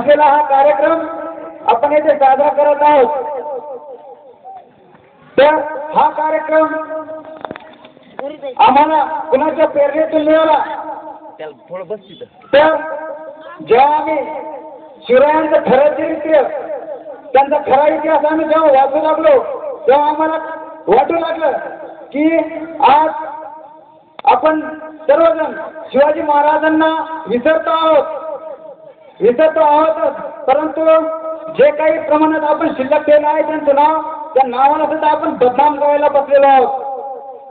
असलेला हा कार्यक्रम आपण येथे साजरा करत आहोत। तर हा कार्यक्रम आम्हाला कुणाच्या प्रेरणेतून मिळाला तर जेव्हा आम्ही शिवरायांचं खरं चरित्र त्यांचा खरा इतिहास आम्ही जेव्हा वाचू लागलो तेव्हा आम्हाला वाटू लागलं की आज आपण सर्वजण शिवाजी महाराजांना विसरतो आहोत परंतु जे काही प्रमाणात आपण शिल्लक केलं आहे त्यांचं नाव त्या नावाला सुद्धा आपण बदनाम करायला बसलेलो आहोत।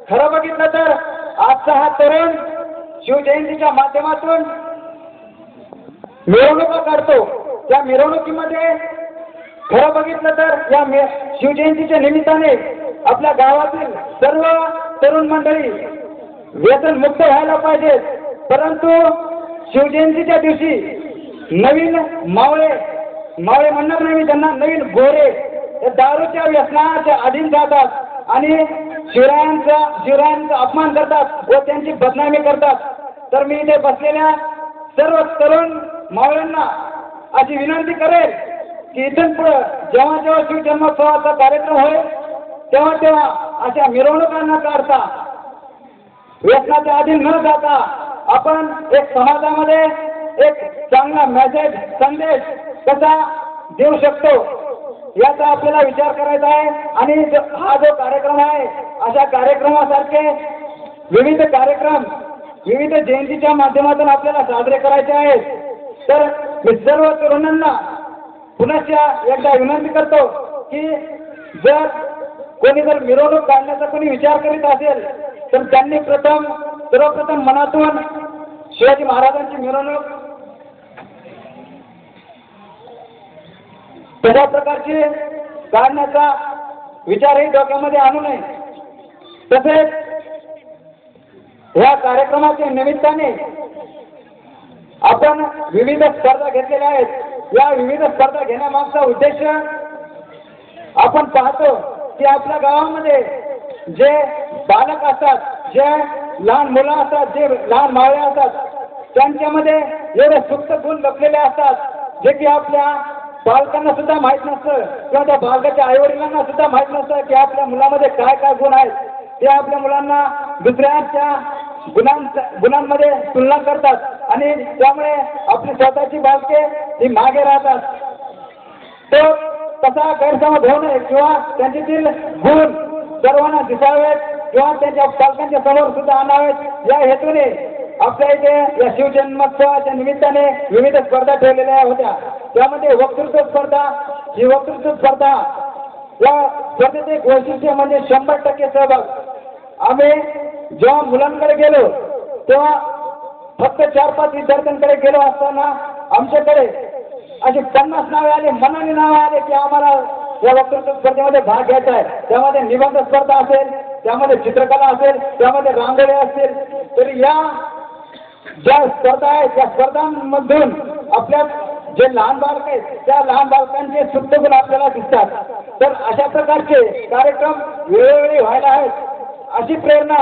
खरं बघितलं तर आजचा हा तरुण शिवजयंतीच्या माध्यमातून मिरवणुका काढतो। त्या मिरवणुकीमध्ये खरं बघितलं तर या शिवजयंतीच्या निमित्ताने आपल्या गावातील सर्व तरुण मंडळी व्यसन मुक्त व्हायला पाहिजेत, परंतु शिवजयंतीच्या दिवशी नवीन मावळे म्हणणार नाही त्यांना, नवीन गोरे दारूच्या व्यसनाच्या अधीन जातात आणि शिवरायांचा अपमान करतात व त्यांची बदनामी करतात। तर मी इथे बसलेल्या सर्व तरुण मावळ्यांना अशी विनंती करेल की इथून पुढे जेव्हा शिवजन्मोत्सवाचा कार्यक्रम होईल तेव्हा अशा मिरवणुका न काढता व्यसनाच्या अधीन न जाता आपण एक समाजामध्ये एक चांगला संदेश कसा देऊ शकतो याचा आपल्याला विचार करायचा आहे। आणि हा जो कार्यक्रम आहे अशा कार्यक्रमासारखे विविध कार्यक्रम विविध जयंतीच्या माध्यमातून आपल्याला साजरे करायचे आहेत। तर मी सर्व तरुणांना पुन्हा एकदा विनंती करतो की जर मिरवणूक काढण्याचा कोणी विचार करीत असेल तर त्यांनी सर्वप्रथम मनातून शिवाजी महाराजांची मिरवणूक तशा प्रकारची काढण्याचा विचारही डोक्यामध्ये आणू नये। तसेच या कार्यक्रमाच्या निमित्ताने आपण विविध स्पर्धा घेतलेल्या आहेत। या विविध स्पर्धा घेण्यामागचा उद्देश आपण पाहतो की आपल्या गावामध्ये जे बालक असतात, जे लहान मुलं असतात, जे लहान मावळे असतात त्यांच्यामध्ये एवढे सुप्त गुण लपलेले असतात जे की आपल्या बालकांना सुद्धा माहीत नसतं किंवा त्या बालकाच्या आईवडिलांना सुद्धा माहीत नसतं की आपल्या मुलामध्ये काय काय गुण आहेत। ते आपल्या मुलांना दुसऱ्यांच्या गुणांमध्ये तुलना करतात आणि त्यामुळे आपली स्वतःची बालके ही मागे राहतात। तो तसा गैरसमज होऊ नये किंवा त्यांच्यातील गुण सर्वांना दिसावेत किंवा त्यांच्या पालकांच्या समोर सुद्धा आणावेत या हेतूने आपल्या इथे या शिवजन्मोत्सवाच्या निमित्ताने विविध स्पर्धा ठेवलेल्या होत्या। त्यामध्ये वक्तृत्व स्पर्धा, ही वक्तृत्व स्पर्धा या स्पर्धेचे एक वैशिष्ट्य म्हणजे 100% सहभाग। आम्ही जेव्हा मुलांकडे गेलो तेव्हा फक्त 4-5 विद्यार्थ्यांकडे गेलो असताना आमच्याकडे अशी 50 नावे आली, मनाने नावे आले की आम्हाला या वक्तृत्व स्पर्धेमध्ये भाग घ्यायचा आहे। त्यामध्ये निबंध स्पर्धा असेल, त्यामध्ये चित्रकला असेल, त्यामध्ये रांगोळी असेल। तर या ज्या स्पर्धा आहेत त्या स्पर्धांमधून आपल्या जे लहान बालक आहेत त्या लहान बालकांचे सुप्त गुण आपल्याला दिसतात। तर अशा प्रकारचे कार्यक्रम वेळोवेळी व्हायला आहेत अशी प्रेरणा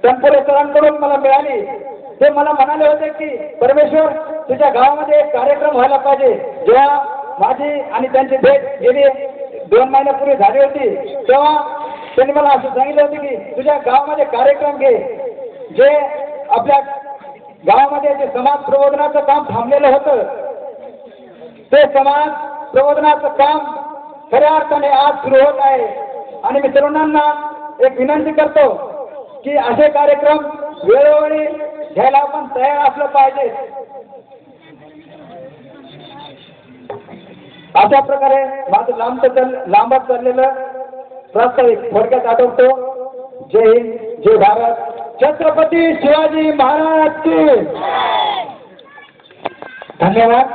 तनपुरे सरांकडून मला मिळाली। ते मला म्हणाले होते की परमेश्वर तुझ्या गावामध्ये एक कार्यक्रम व्हायला पाहिजे। जेव्हा माझी आणि त्यांची भेट गेली 2 महिन्यापूर्वी झाली होती तेव्हा त्यांनी मला असं सांगितलं होतं की तुझ्या गावामध्ये कार्यक्रम घे। जे आपल्या गावामध्ये जे समाज प्रबोधनाचं काम थांबलेलं होतं ते समाज प्रबोधनाचं काम खऱ्या अर्थाने आज सुरू होत आहे। आणि मी तरुणांना एक विनंती करतो की असे कार्यक्रम वेळोवेळी घ्यायला आपण तयार असलं पाहिजे। अशा प्रकारे माझं लांबत चाललेलं प्रास्ताविक थोडक्यात आठवतो। जय हिंद, जय भारत, छत्रपती शिवाजी महाराज की धन्यवाद।